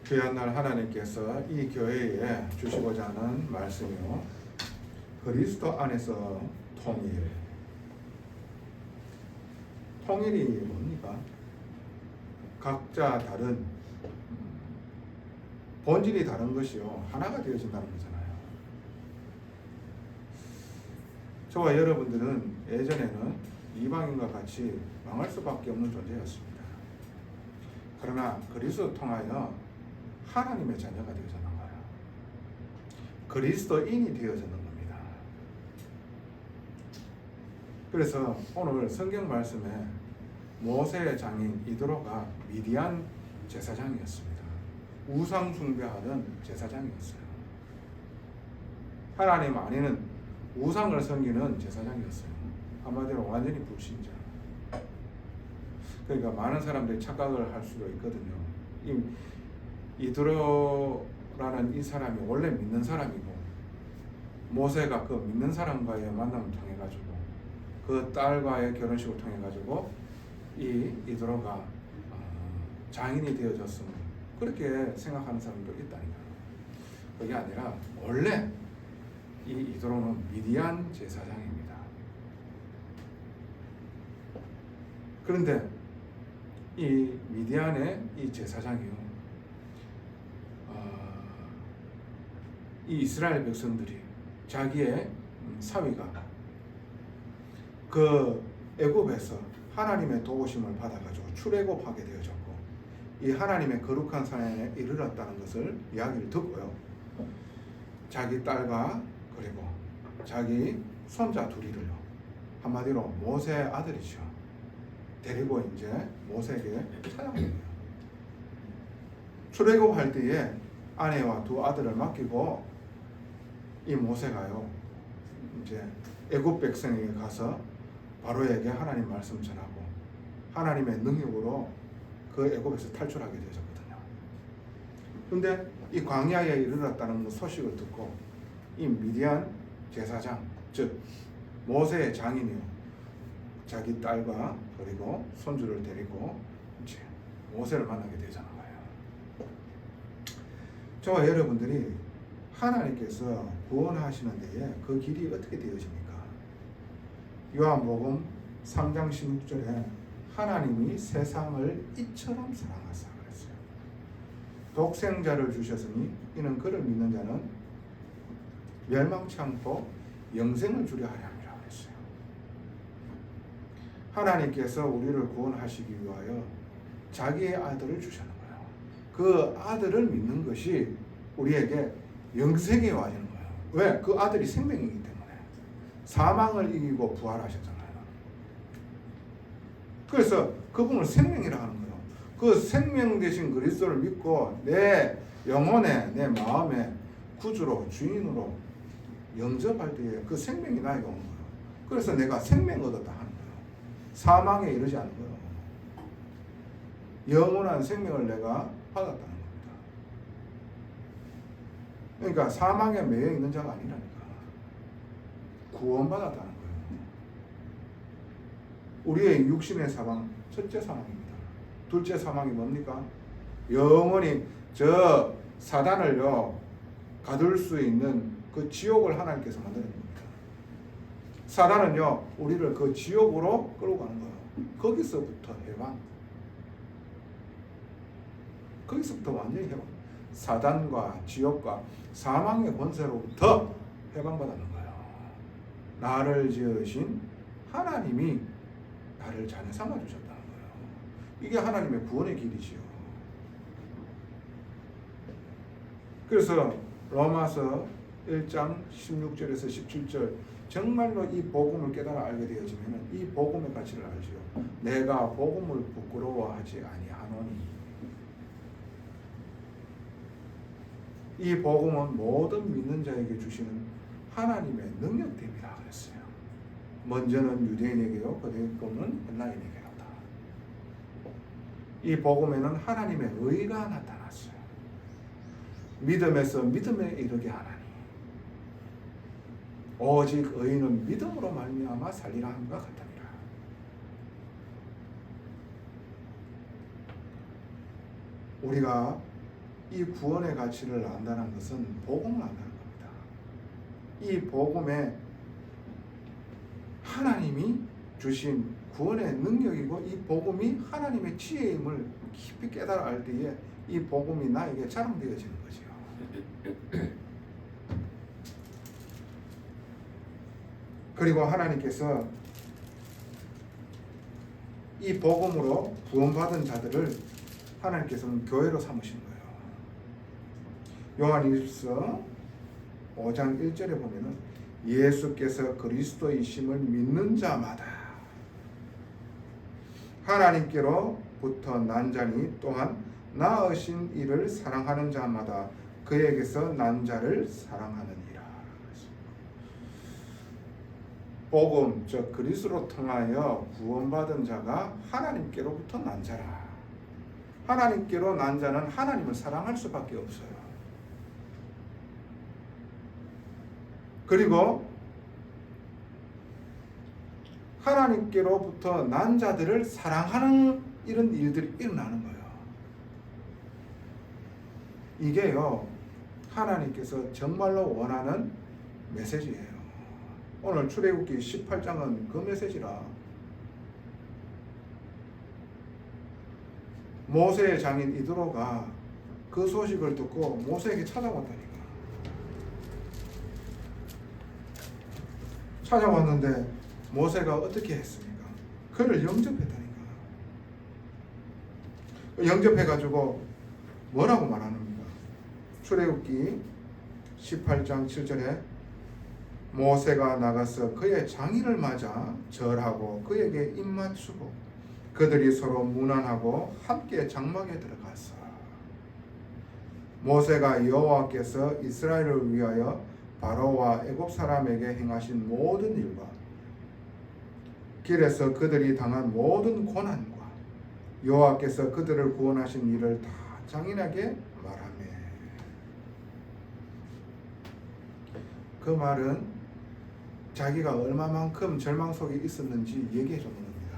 귀한 날 하나님께서 이 교회에 주시고자 하는 말씀이요, 그리스도 안에서 통일. 통일이 뭡니까? 각자 다른 본질이 다른 것이요 하나가 되어진다는 거잖아요. 저와 여러분들은 예전에는 이방인과 같이 망할 수밖에 없는 존재였습니다. 그러나 그리스도 통하여 하나님의 자녀가 되어졌는 거예요. 그리스도인이 되어졌는 겁니다. 그래서 오늘 성경 말씀에 모세의 장인 이드로가 미디안 제사장이었습니다. 우상 숭배하던 제사장이었어요. 하나님 안에는 우상을 섬기는 제사장이었어요. 한마디로 완전히 불신자. 그러니까 많은 사람들이 착각을 할 수도 있거든요. 이드로라는 이 사람이 원래 믿는 사람이고, 모세가 그 믿는 사람과의 만남을 통해 가지고 그 딸과의 결혼식을 통해 가지고 이드로가 장인이 되어졌음을 그렇게 생각하는 사람도 있다니까요. 그게 아니라 원래 이 이드로는 미디안 제사장입니다. 그런데 이 미디안의 이 제사장이요, 이 이스라엘 백성들이 자기의 사위가 그 애굽에서 하나님의 도우심을 받아가지고 출애굽하게 되어졌고, 이 하나님의 거룩한 산에 이르렀다는 것을 이야기를 듣고요, 자기 딸과 그리고 자기 손자 둘이를요, 한마디로 모세의 아들이죠, 데리고 이제 모세에게 찾아옵니다. 출애굽할 때에 아내와 두 아들을 맡기고 이 모세가요 이제 애굽 백성에게 가서 바로에게 하나님 말씀 전하고 하나님의 능력으로 그 애굽에서 탈출하게 되었거든요. 그런데 이 광야에 이르렀다는 소식을 듣고 이 미디안 제사장, 즉 모세의 장인이요, 자기 딸과 그리고 손주를 데리고 이제 모세를 만나게 되잖아요. 저와 여러분들이 하나님께서 구원하시는 데에 그 길이 어떻게 되어집니까? 요한복음 3장 16절에 하나님이 세상을 이처럼 사랑하사 그랬어요. 독생자를 주셨으니 이는 그를 믿는 자는 멸망치 않고 영생을 주려 하려 함이라 그랬어요. 하나님께서 우리를 구원하시기 위하여 자기의 아들을 주셨는 거예요. 그 아들을 믿는 것이 우리에게 영생에 와지는 거예요. 왜? 그 아들이 생명이기 때문에. 사망을 이기고 부활하셨잖아요. 그래서 그분을 생명이라 하는 거예요. 그 생명 되신 그리스도를 믿고 내 영혼에, 내 마음에 구주로, 주인으로 영접할 때에 그 생명이 나에게 오는 거예요. 그래서 내가 생명 얻었다 하는 거예요. 사망에 이르지 않는 거예요. 영원한 생명을 내가 받았다는 겁니다. 그러니까 사망에 매여 있는 자가 아니라니까. 구원받았다는 거예요. 우리의 육신의 사망, 첫째 사망입니다. 둘째 사망이 뭡니까? 영원히 저 사단을요 가둘 수 있는 그 지옥을 하나님께서 만드는 겁니다. 사단은요 우리를 그 지옥으로 끌고 가는 거예요. 거기서부터 해방. 거기서부터 완전히 해방. 사단과 지옥과 사망의 권세로부터 해방받는 거예요. 나를 지으신 하나님이 나를 자녀 삼아 주셨다는 거예요. 이게 하나님의 구원의 길이지요. 그래서 로마서 1장 16절에서 17절, 정말로 이 복음을 깨달아 알게 되어지면 이 복음의 가치를 알지요. 내가 복음을 부끄러워하지 아니하노니. 이 복음은 모든 믿는 자에게 주시는 하나님의 능력됨이라 그랬어요. 먼저는 유대인에게요, 그 다음은 헬라인에게로다. 이 복음에는 하나님의 의가 나타났어요. 믿음에서 믿음에 이르게 하나니 오직 의인은 믿음으로 말미암아 살리라 함과 같으니라. 우리가 이 구원의 가치를 안다는 것은 복음을 안다는 겁니다. 이 복음에 하나님이 주신 구원의 능력이고 이 복음이 하나님의 지혜임을 깊이 깨달아 알 때에 이 복음이 나에게 자랑되어지는 거죠. 그리고 하나님께서 이 복음으로 구원받은 자들을 하나님께서는 교회로 삼으신 거예요. 요한일서 5장 1절에 보면은 예수께서 그리스도이심을 믿는 자마다 하나님께로부터 난 자니 또한 낳으신 이를 사랑하는 자마다 그에게서 난 자를 사랑하느니라. 복음, 즉 그리스도로 통하여 구원받은 자가 하나님께로부터 난 자라. 하나님께로 난 자는 하나님을 사랑할 수밖에 없어요. 그리고 하나님께로부터 난 자들을 사랑하는 이런 일들이 일어나는 거예요. 이게요, 하나님께서 정말로 원하는 메시지예요. 오늘 출애굽기 18장은 그 메시지라. 모세의 장인 이드로가 그 소식을 듣고 모세에게 찾아왔다니까. 찾아왔는데 모세가 어떻게 했습니까? 그를 영접했다니까. 영접해가지고 뭐라고 말하는가? 출애굽기 18장 7절에 모세가 나가서 그의 장인을 맞아 절하고 그에게 입맞추고 그들이 서로 문안하고 함께 장막에 들어갔어. 모세가 여호와께서 이스라엘을 위하여 바로와 애굽 사람에게 행하신 모든 일과 길에서 그들이 당한 모든 고난과 여호와께서 그들을 구원하신 일을 다 장인에게 말하며. 그 말은 자기가 얼마만큼 절망 속에 있었는지 얘기해 주는 겁니다.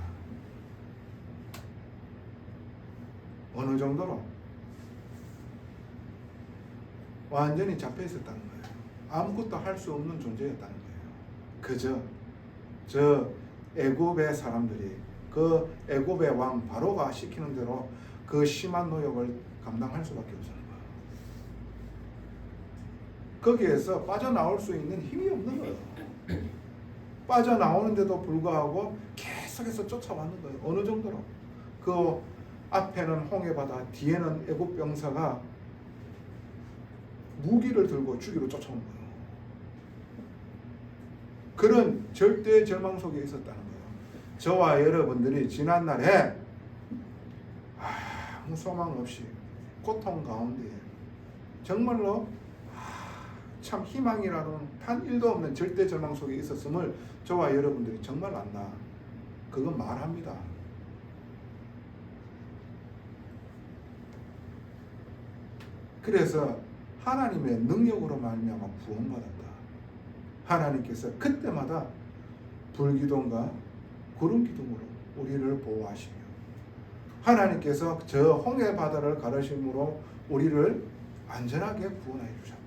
어느 정도로? 완전히 잡혀 있었다는 거예요. 아무것도 할 수 없는 존재였다는 거예요. 그저 저 애굽의 사람들이 그 애굽의 왕 바로가 시키는 대로 그 심한 노역을 감당할 수밖에 없었는 거예요. 거기에서 빠져나올 수 있는 힘이 없는 거예요. 빠져나오는데도 불구하고 계속해서 쫓아왔는 거예요. 어느 정도로? 그 앞에는 홍해바다, 뒤에는 애굽 병사가 무기를 들고 죽이러 쫓아온 거예요. 그런 절대 절망 속에 있었다는 거예요. 저와 여러분들이 지난날에 아무 소망 없이 고통 가운데 정말로 참 희망이라는 단 1도 없는 절대 절망 속에 있었음을 저와 여러분들이 정말 안다. 그건 말합니다. 그래서 하나님의 능력으로 말미암아 구원받았다. 하나님께서 그때마다 불기둥과 구름기둥으로 우리를 보호하시며 하나님께서 저 홍해 바다를 가르심으로 우리를 안전하게 구원해 주셨다.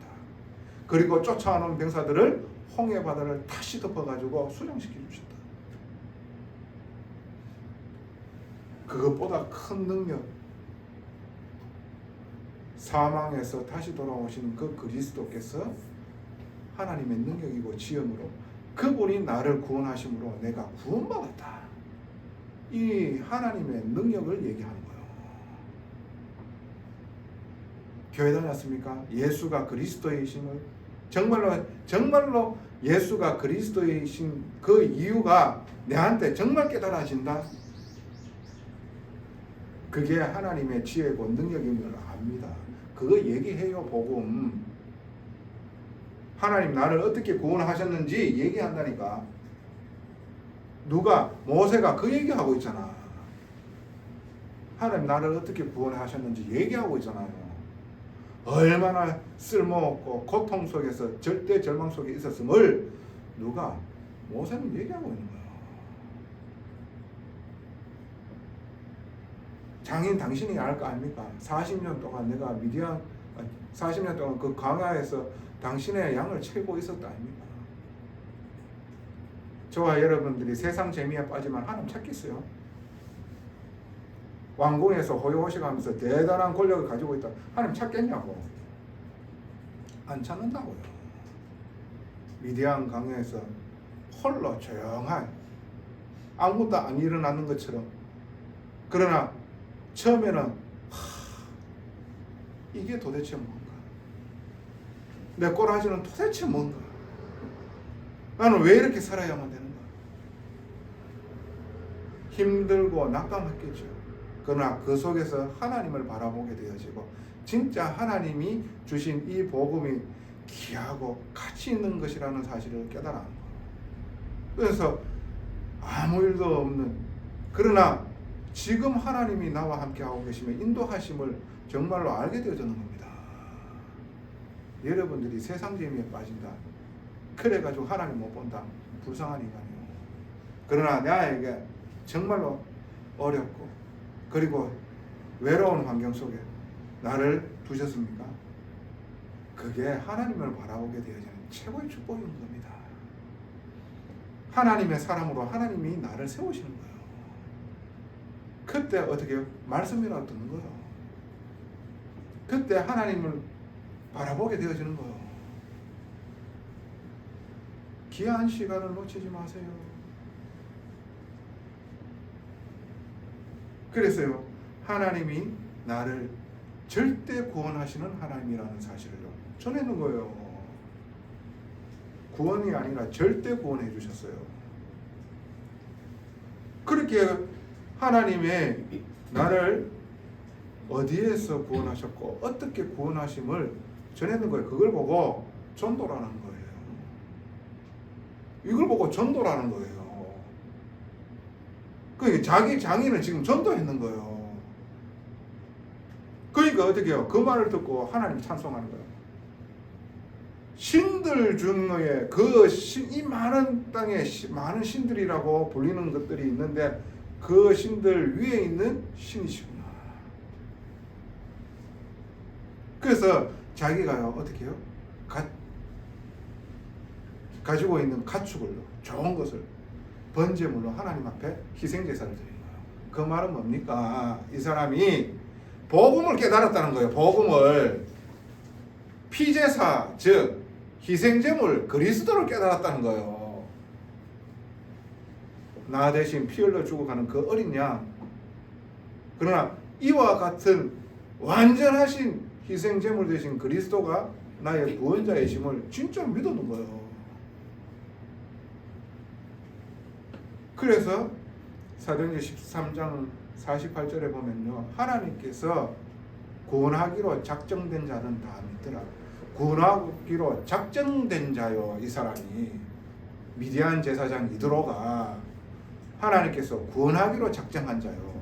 그리고 쫓아오는 병사들을 홍해 바다를 다시 덮어가지고 수장시켜 주셨다. 그것보다 큰 능력, 사망에서 다시 돌아오신 그 그리스도께서 하나님의 능력이고 지형으로 그분이 나를 구원하심으로 내가 구원받았다. 이 하나님의 능력을 얘기하는 거예요. 교회 다녔습니까? 예수가 그리스도이심을 정말로 예수가 그리스도이신 그 이유가 내한테 정말 깨달아진다. 그게 하나님의 지혜고 능력임을 압니다. 그거 얘기해요. 복음. 하나님 나를 어떻게 구원하셨는지 얘기한다니까. 누가? 모세가 그 얘기하고 있잖아. 하나님 나를 어떻게 구원하셨는지 얘기하고 있잖아요. 얼마나 쓸모없고 고통 속에서 절대 절망 속에 있었음을 누가? 모세는 얘기하고 있는 거예요. 장인 당신이 알 거 아닙니까? 40년 동안 내가 40년 동안 그 광야에서 당신의 양을 채고 있었다 아닙니까? 저와 여러분들이 세상 재미에 빠지면 하나님 찾겠어요? 왕궁에서 호요호식하면서 대단한 권력을 가지고 있다. 하나님 찾겠냐고? 안 찾는다고요. 미디안 강야에서 홀로 조용한 아무것도 안 일어나는 것처럼. 그러나 처음에는 이게 도대체 뭔가? 내 꼬라지는 도대체 뭔가? 나는 왜 이렇게 살아야만 되는가? 힘들고 낙담했겠죠. 그러나 그 속에서 하나님을 바라보게 되어지고 진짜 하나님이 주신 이 복음이 귀하고 가치 있는 것이라는 사실을 깨달아는 거예요. 그래서 아무 일도 없는, 그러나 지금 하나님이 나와 함께 하고 계시면 인도하심을 정말로 알게 되어지는 겁니다. 여러분들이 세상 재미에 빠진다, 그래가지고 하나님 못 본다, 불쌍한 인간이에요. 그러나 나에게 정말로 어렵고 그리고 외로운 환경 속에 나를 두셨습니까? 그게 하나님을 바라보게 되어지는 최고의 축복인 겁니다. 하나님의 사람으로 하나님이 나를 세우시는 거예요. 그때 어떻게 해요? 말씀이라도 듣는 거예요. 그때 하나님을 바라보게 되어지는 거예요. 귀한 시간을 놓치지 마세요. 그래서요, 하나님이 나를 절대 구원하시는 하나님이라는 사실을 전했는 거예요. 구원이 아니라 절대 구원해 주셨어요. 그렇게 하나님의 나를 어디에서 구원하셨고 어떻게 구원하심을 전했는 거예요. 그걸 보고 전도라는 거예요. 이걸 보고 전도라는 거예요. 그러니까 자기 장인을 지금 전도했는 거예요. 그러니까 어떻게 해요? 그 말을 듣고 하나님 찬송하는 거예요. 신들 중에 이 많은 땅에 많은 신들이라고 불리는 것들이 있는데 그 신들 위에 있는 신이시구나. 그래서 자기가요, 어떻게 해요? 가지고 있는 가축을, 좋은 것을 번제물로 하나님 앞에 희생제사를 드리는 거예요. 그 말은 뭡니까? 이 사람이 복음을 깨달았다는 거예요. 복음을, 피제사, 즉 희생제물 그리스도를 깨달았다는 거예요. 나 대신 피 흘려 죽어가는 그 어린 양. 그러나 이와 같은 완전하신 희생제물 되신 그리스도가 나의 구원자이심을 진짜 믿었는 거예요. 그래서 사도행전 13장 48절에 보면요, 하나님께서 구원하기로 작정된 자는 다 믿더라. 구원하기로 작정된 자요, 이 사람이. 미디안 제사장 이드로가 하나님께서 구원하기로 작정한 자요.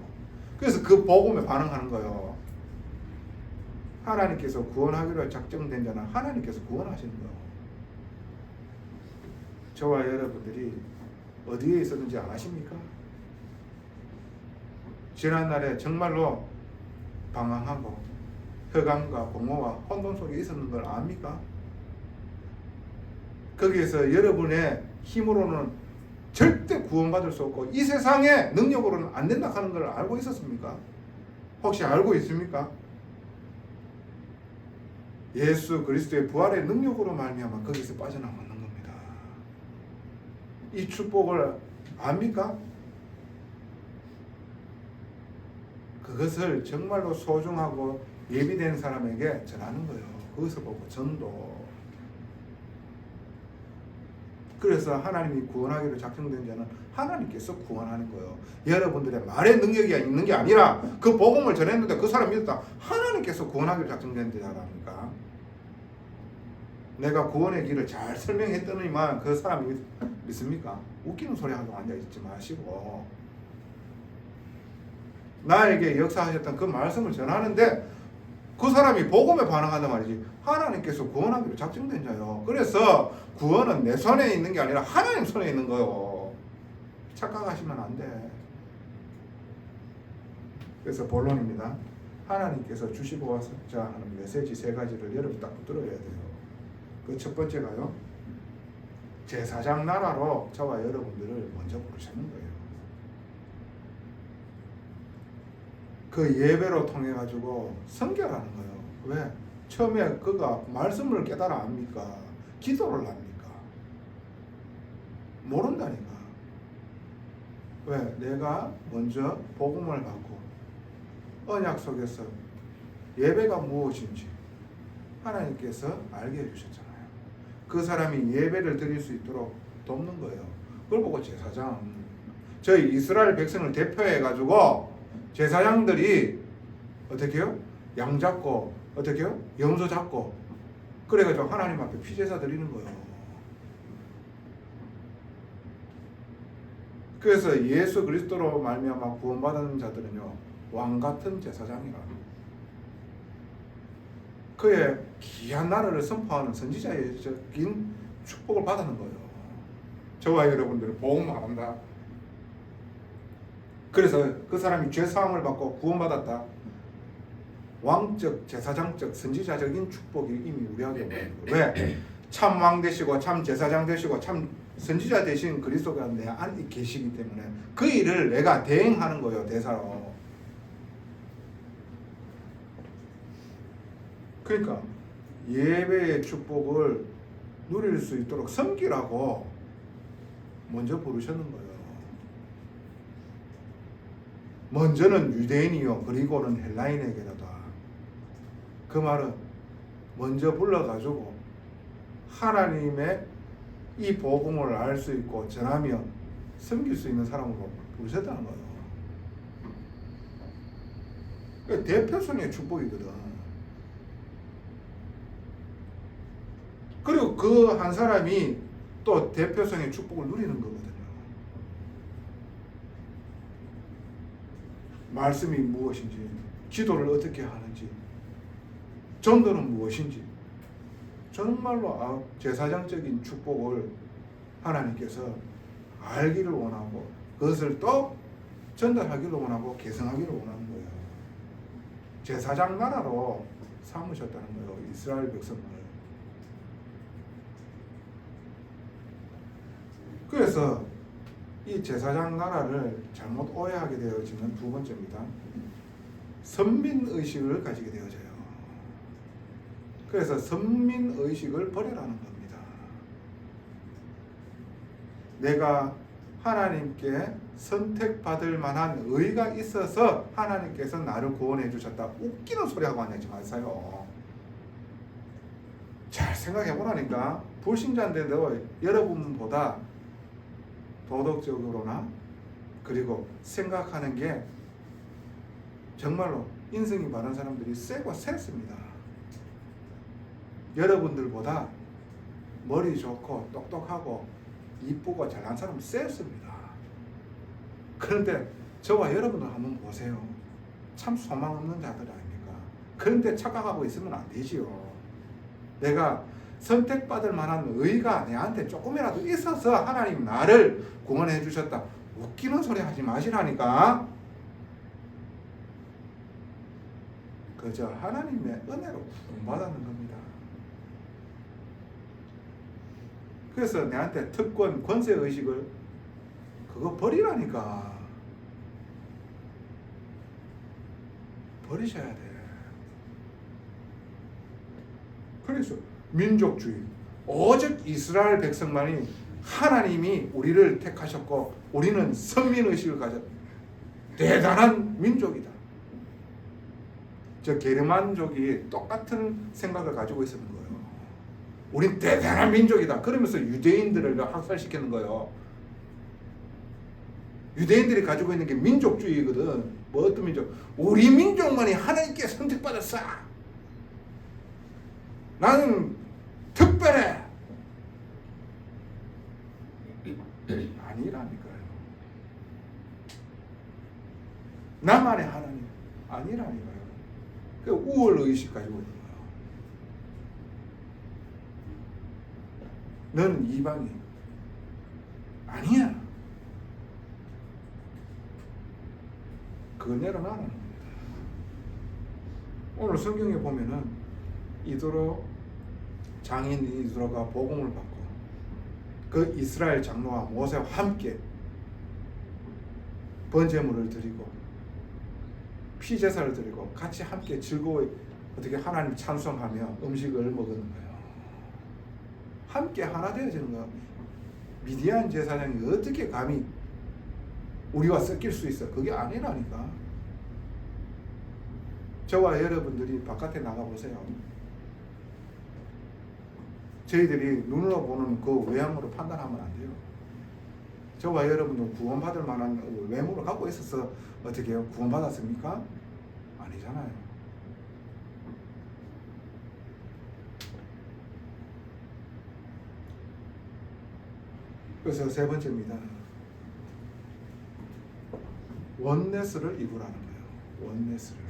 그래서 그 복음에 반응하는 거예요. 하나님께서 구원하기로 작정된 자는 하나님께서 구원하시는 거예요. 저와 여러분들이 어디에 있었는지 아십니까? 지난날에 정말로 방황하고 흑암과 공허와 혼돈 속에 있었는 걸 압니까? 거기에서 여러분의 힘으로는 절대 구원받을 수 없고 이 세상의 능력으로는 안 된다 하는 걸 알고 있었습니까? 혹시 알고 있습니까? 예수 그리스도의 부활의 능력으로 말미암아 거기서 빠져나가는 겁니다. 이 축복을 압니까? 그것을 정말로 소중하고 예비된 사람에게 전하는 거예요. 그것을 보고 전도. 그래서 하나님이 구원하기로 작정된 자는 하나님께서 구원하는 거예요. 여러분들의 말의 능력이 있는 게 아니라 그 복음을 전했는데 그 사람 믿었다. 하나님께서 구원하기로 작정된 자라니까. 내가 구원의 길을 잘 설명했더니만 그 사람이 믿습니까? 웃기는 소리 하고 앉아있지 마시고 나에게 역사하셨던 그 말씀을 전하는데 그 사람이 복음에 반응한단 말이지. 하나님께서 구원하기로 작정된 자요. 그래서 구원은 내 손에 있는 게 아니라 하나님 손에 있는 거요. 착각하시면 안 돼. 그래서 본론입니다. 하나님께서 주시고자 하는 메시지 세 가지를 여러분 딱 붙들어야 돼요. 그 첫 번째가요, 제사장 나라로 저와 여러분들을 먼저 부르시는 거예요. 그 예배로 통해 가지고 선결하는 거예요. 왜? 처음에 그가 말씀을 깨달아 압니까? 기도를 합니까? 모른다니까. 왜? 내가 먼저 복음을 받고 언약 속에서 예배가 무엇인지 하나님께서 알게 해주셨잖아요. 그 사람이 예배를 드릴 수 있도록 돕는 거예요. 그걸 보고 제사장, 저희 이스라엘 백성을 대표해 가지고 제사장들이 어떻게 해요? 양 잡고 어떻게 해요? 염소 잡고 그래가지고 하나님 앞에 피제사 드리는 거예요. 그래서 예수 그리스도로 말미암아 구원받은 자들은요, 왕같은 제사장이라, 그의 귀한 나라를 선포하는 선지자적인 축복을 받는 거예요. 저와 여러분들은 복음 말한다. 그래서 그 사람이 죄사함을 받고 구원받았다. 왕적, 제사장적, 선지자적인 축복이 이미 우리에게 오는 거예요. 왜? 참 왕 되시고 참 제사장 되시고 참 선지자 되신 그리스도가 내 안에 계시기 때문에 그 일을 내가 대행하는 거예요. 대사로. 그러니까 예배의 축복을 누릴 수 있도록 섬기라고 먼저 부르셨는 거예요. 먼저는 유대인이요, 그리고는 헬라인에게로다. 그 말은 먼저 불러가지고 하나님의 이 복음을 알 수 있고 전하며 섬길 수 있는 사람으로 부르셨다는 거예요. 그러니까 대표성의 축복이거든. 그리고 그 한 사람이 또 대표성의 축복을 누리는 거거든요. 말씀이 무엇인지, 기도를 어떻게 하는지, 전도는 무엇인지, 정말로 제사장적인 축복을 하나님께서 알기를 원하고 그것을 또 전달하기를 원하고 계승하기를 원하는 거예요. 제사장 나라로 삼으셨다는 거예요. 이스라엘 백성을. 그래서 이 제사장 나라를 잘못 오해하게 되어지는 두 번째입니다. 선민의식을 가지게 되어져요. 그래서 선민의식을 버리라는 겁니다. 내가 하나님께 선택받을 만한 의가 있어서 하나님께서 나를 구원해 주셨다. 웃기는 소리하고 하지 마세요. 잘 생각해 보라니까. 불신자인데도 여러분보다 도덕적으로나 그리고 생각하는 게 정말로 인성이 바른 사람들이 세고 셌습니다. 여러분들보다 머리 좋고 똑똑하고 이쁘고 잘난 사람은 셌습니다. 그런데 저와 여러분들 한번 보세요. 참 소망 없는 자들 아닙니까? 그런데 착각하고 있으면 안 되지요. 내가 선택받을 만한 의가 내한테 조금이라도 있어서 하나님 나를 구원해 주셨다. 웃기는 소리 하지 마시라니까. 그저 하나님의 은혜로 구원받는 겁니다. 그래서 내한테 특권, 권세의식을 그거 버리라니까. 버리셔야 돼. 그래서 민족주의, 오직 이스라엘 백성만이 하나님이 우리를 택하셨고 우리는 선민의식을 가졌 대단한 민족이다. 저 게르만족이 똑같은 생각을 가지고 있었는 거예요. 우린 대단한 민족이다. 그러면서 유대인들을 학살시키는 거예요. 유대인들이 가지고 있는 게 민족주의거든. 뭐 어떤 민족? 우리 민족만이 하나님께 선택받았어. 나는 특별해. 아니라니까요. 나만의 하나님 아니라니까요. 그 우월의식 가지고 있는 거예요. 너는 이방인 아니야. 그거 내려놔라는 겁니다. 오늘 성경에 보면은 이도로 장인 이도로가 복음을 받고 그 이스라엘 장로와 모세와 함께 번제물을 드리고 피제사를 드리고 같이 함께 즐거이 어떻게 하나님 찬송하며 음식을 먹는 거예요. 함께 하나 되어지는 거예요. 미디안 제사장이 어떻게 감히 우리와 섞일 수 있어? 그게 아니라니까. 저와 여러분들이 바깥에 나가보세요. 저희들이 눈으로 보는 그 외향으로 판단하면 안 돼요. 저와 여러분도 구원받을 만한 외모를 갖고 있어서 어떻게 해요? 구원받았습니까? 아니잖아요. 그래서 세 번째입니다. 원네스를 이루라는 거예요. 원네스를.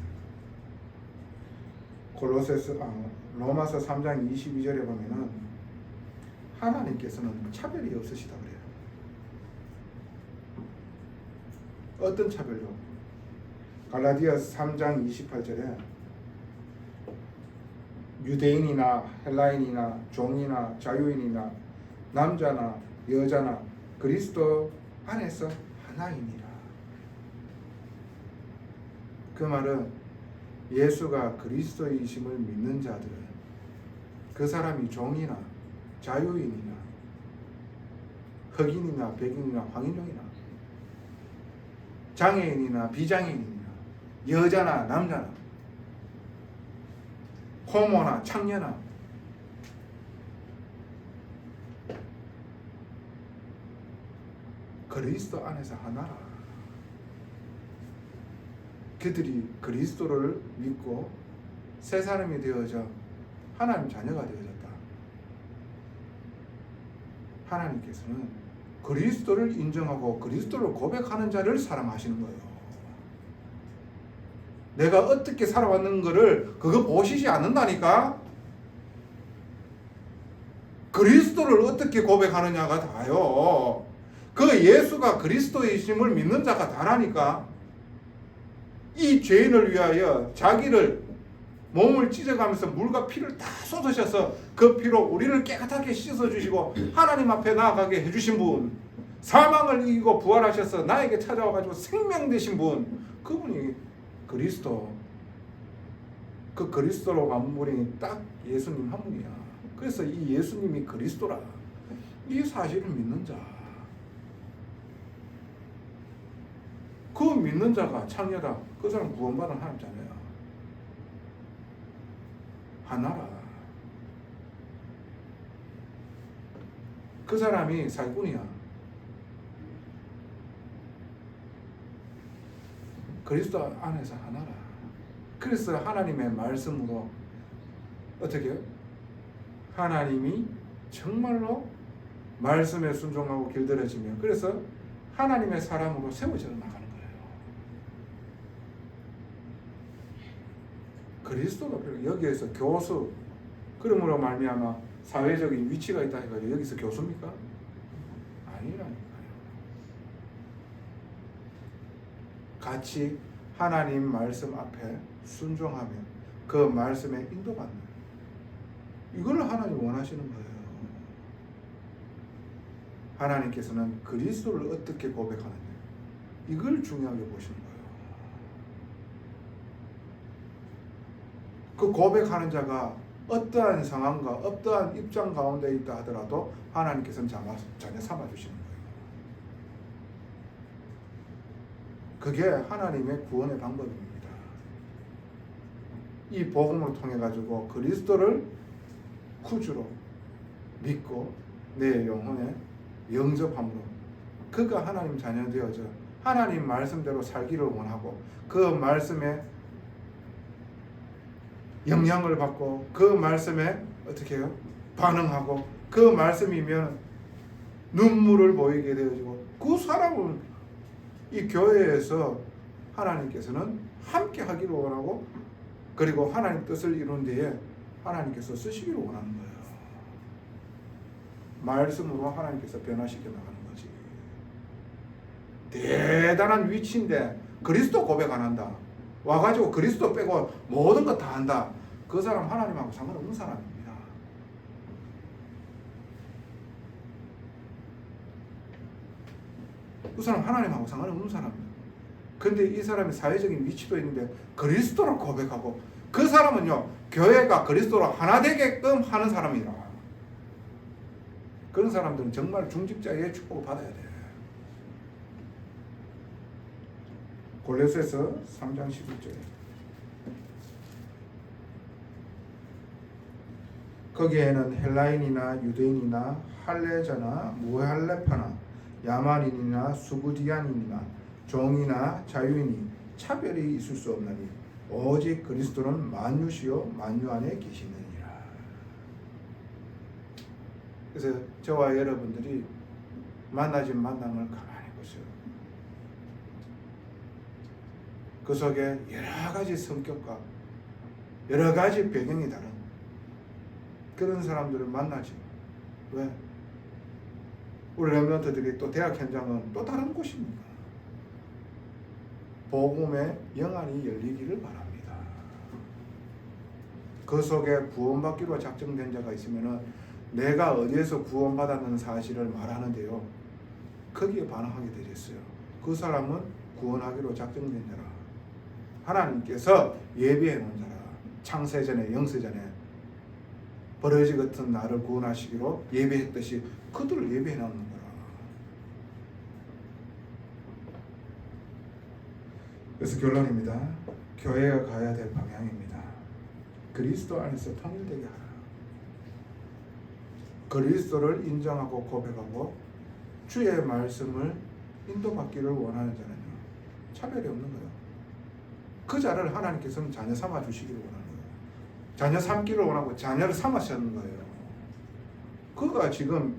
로마서 3장 22절에 보면은 하나님께서는 차별이 없으시다 그래요. 어떤 차별요? 갈라디아서 3장 28절에 유대인이나 헬라인이나 종이나 자유인이나 남자나 여자나 그리스도 안에서 하나이니라. 그 말은 예수가 그리스도이심을 믿는 자들은 그 사람이 종이나 자유인이나 흑인이나 백인이나 황인종이나 장애인이나 비장애인이나 여자나 남자나 호모나 창녀나 그리스도 안에서 하나라. 그들이 그리스도를 믿고 새 사람이 되어져 하나님 자녀가 되어졌다. 하나님께서는 그리스도를 인정하고 그리스도를 고백하는 자를 사랑하시는 거예요. 내가 어떻게 살아왔는 거를 그거 보시지 않는다니까. 그리스도를 어떻게 고백하느냐가 다요. 그 예수가 그리스도이심을 믿는 자가 다라니까. 이 죄인을 위하여 자기를 몸을 찢어가면서 물과 피를 다 쏟으셔서 그 피로 우리를 깨끗하게 씻어주시고 하나님 앞에 나아가게 해주신 분, 사망을 이기고 부활하셔서 나에게 찾아와가지고 생명 되신 분, 그분이 그리스도. 그 그리스도로 간 분이 딱 예수님 한 분이야. 그래서 이 예수님이 그리스도라. 이 사실을 믿는 자, 그 믿는 자가 창녀다. 그 사람 구원받은 하나님 자녀야. 하나라. 그 사람이 사기꾼이야. 그리스도 안에서 하나라. 그래서 하나님의 말씀으로 어떻게 해요? 하나님이 정말로 말씀에 순종하고 길들여지며 그래서 하나님의 사람으로 세워져 나가는 거예요. 그리스도가 여기에서 교수, 그러므로 말미암아 사회적인 위치가 있다 해가지고 여기서 교수입니까? 아니라니까요. 같이 하나님 말씀 앞에 순종하며 그 말씀에 인도받는, 이걸 하나님 원하시는 거예요. 하나님께서는 그리스도를 어떻게 고백하느냐, 이걸 중요하게 보시는 거예요. 그 고백하는 자가 어떠한 상황과 어떠한 입장 가운데 있다 하더라도 하나님께서는 자녀 삼아주시는 거예요. 그게 하나님의 구원의 방법입니다. 이 복음을 통해 가지고 그리스도를 구주로 믿고 내 영혼에 영접함으로 그가 하나님 자녀 되어져 하나님 말씀대로 살기를 원하고 그 말씀에 영향을 받고 그 말씀에 어떻게 해요? 반응하고 그 말씀이면 눈물을 보이게 되어지고 그 사람은 이 교회에서 하나님께서는 함께 하기를 원하고 그리고 하나님 뜻을 이룬 뒤에 하나님께서 쓰시기를 원하는 거예요. 말씀으로 하나님께서 변화시켜 나가는 거지. 대단한 위치인데 그리스도 고백 안 한다. 와가지고 그리스도 빼고 모든 것 다 한다. 그 사람 하나님하고 상관없는 사람입니다. 그 사람 하나님하고 상관없는 사람입니다. 근데 이 사람이 사회적인 위치도 있는데 그리스도를 고백하고, 그 사람은요 교회가 그리스도로 하나 되게끔 하는 사람이라. 그런 사람들은 정말 중직자의 축복을 받아야 돼. 골로새서 3장 11절. 거기에는 헬라인이나 유대인이나 할례자나 무할례파나 야만인이나 수구디안인이나 종이나 자유인이 차별이 있을 수 없나니 오직 그리스도는 만유시요 만유 안에 계시느니라. 그래서 저와 여러분들이 만나진 만남을 가만히 보세요. 그 속에 여러 가지 성격과 여러 가지 배경이 다른 그런 사람들을 만나지. 왜? 우리 렘넌트들이 또 대학 현장은 또 다른 곳입니다. 복음의 영안이 열리기를 바랍니다. 그 속에 구원받기로 작정된 자가 있으면은 내가 어디에서 구원받았는 사실을 말하는데요, 거기에 반응하게 되겠어요. 그 사람은 구원하기로 작정된 자라. 하나님께서 예비해 놓은 자라. 창세전에 영세전에 버러지 같은 나를 구원하시기로 예배했듯이 그들을 예배해 놓는 거라. 그래서 결론입니다. 교회가 가야 될 방향입니다. 그리스도 안에서 통일되게 하라. 그리스도를 인정하고 고백하고 주의 말씀을 인도받기를 원하는 자는요, 차별이 없는 거예요. 그 자를 하나님께서는 자녀 삼아 주시기를 원하는 거예요. 자녀 삼기를 원하고 자녀를 삼으셨는 거예요. 그가 지금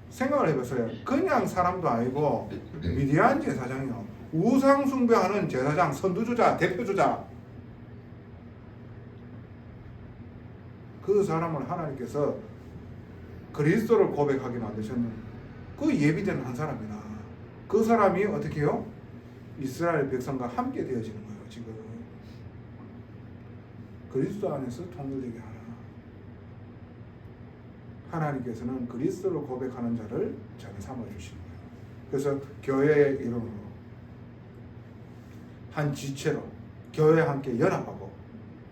생각을 해보세요. 그냥 사람도 아니고 미디안 제사장이요. 우상 숭배하는 제사장, 선두주자, 대표주자. 그 사람을 하나님께서 그리스도를 고백하게 만드셨는 그 예비된 한 사람이나 그 사람이 어떻게 해요? 이스라엘 백성과 함께 되어지는 거예요. 지금 그리스도 안에서 통일되게 하라. 하나님께서는 그리스도를 고백하는 자를 자기 삼아 주시는 거예요. 그래서 교회의 이름으로 한 지체로 교회에 함께 연합하고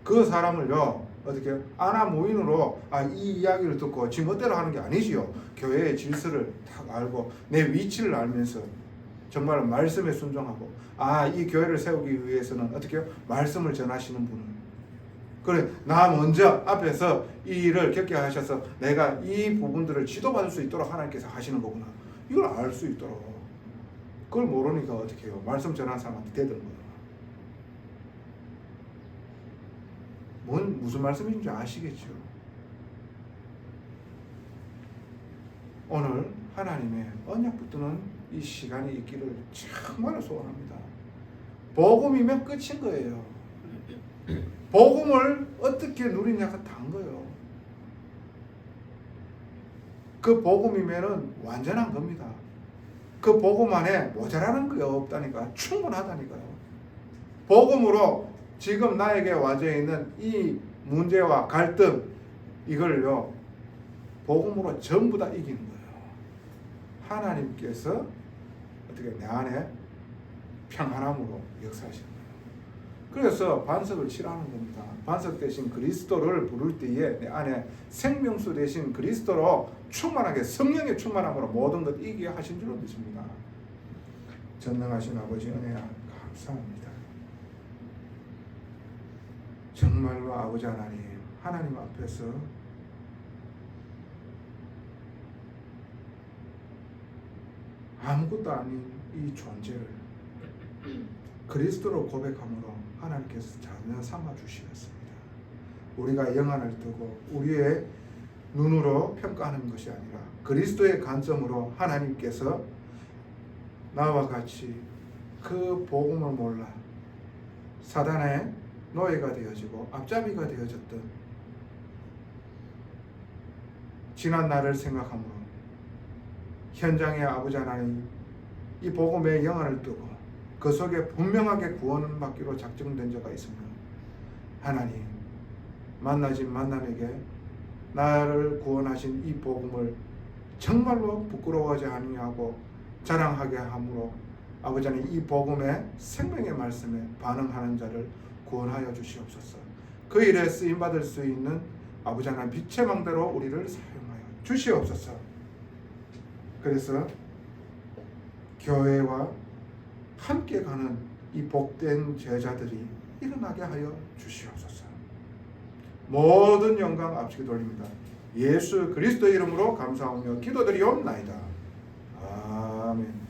그 사람을요 어떻게 아나 무인으로 이 이야기를 듣고 지 멋대로 하는 게 아니지요. 교회의 질서를 딱 알고 내 위치를 알면서 정말 말씀에 순종하고 이 교회를 세우기 위해서는 어떻게 해요? 말씀을 전하시는 분은 그래 나 먼저 앞에서 이 일을 겪게 하셔서 내가 이 부분들을 지도받을 수 있도록 하나님께서 하시는 거구나. 이걸 알 수 있도록. 그걸 모르니까 어떻게 해요? 말씀 전하는 사람한테 대드는 거예요. 무슨 말씀인지 아시겠죠? 오늘 하나님의 언약 붙드는 이 시간이 있기를 정말 소원합니다. 복음이면 끝인 거예요. 복음을 어떻게 누리냐가 단 거예요. 그 복음이면은 완전한 겁니다. 그 복음 안에 모자라는 게 없다니까. 충분하다니까요. 복음으로 지금 나에게 와져 있는 이 문제와 갈등 이걸요 복음으로 전부 다 이기는 거예요. 하나님께서 어떻게 내 안에 평안함으로 역사하시는 거예요. 그래서 반석을 칠하는 겁니다. 반석 대신 그리스도를 부를 때에 내 안에 생명수 대신 그리스도로 충만하게 성령의 충만함으로 모든 것 이기게 하신 줄로 믿습니다. 전능하신 아버지 은혜 감사합니다. 정말로 아버지 하나님 앞에서 아무것도 아닌 이 존재를 그리스도로 고백함으로 하나님께서 자녀 삼아 주시겠습니다. 우리가 영안을 두고 우리의 눈으로 평가하는 것이 아니라 그리스도의 관점으로 하나님께서 나와 같이 그 복음을 몰라 사단의 노예가 되어지고 앞잡이가 되어졌던 지난 날을 생각함으로 현장의 아버지 하나님 이 복음의 영안을 뜨고 그 속에 분명하게 구원을 받기로 작정된 자가 있습니다. 하나님, 만나진 만남에게 나를 구원하신 이 복음을 정말로 부끄러워하지 아니하고 자랑하게 함으로 아버지 하나님, 이 복음의 생명의 말씀에 반응하는 자를 구원하여 주시옵소서. 그 일에 쓰임받을 수 있는 아버지 하나님 빛의 망대로 우리를 사용하여 주시옵소서. 그래서 교회와 함께 가는 이 복된 제자들이 일어나게 하여 주시옵소서. 모든 영광 앞시게 돌립니다. 예수 그리스도 이름으로 감사하며 기도드리옵나이다. 아멘.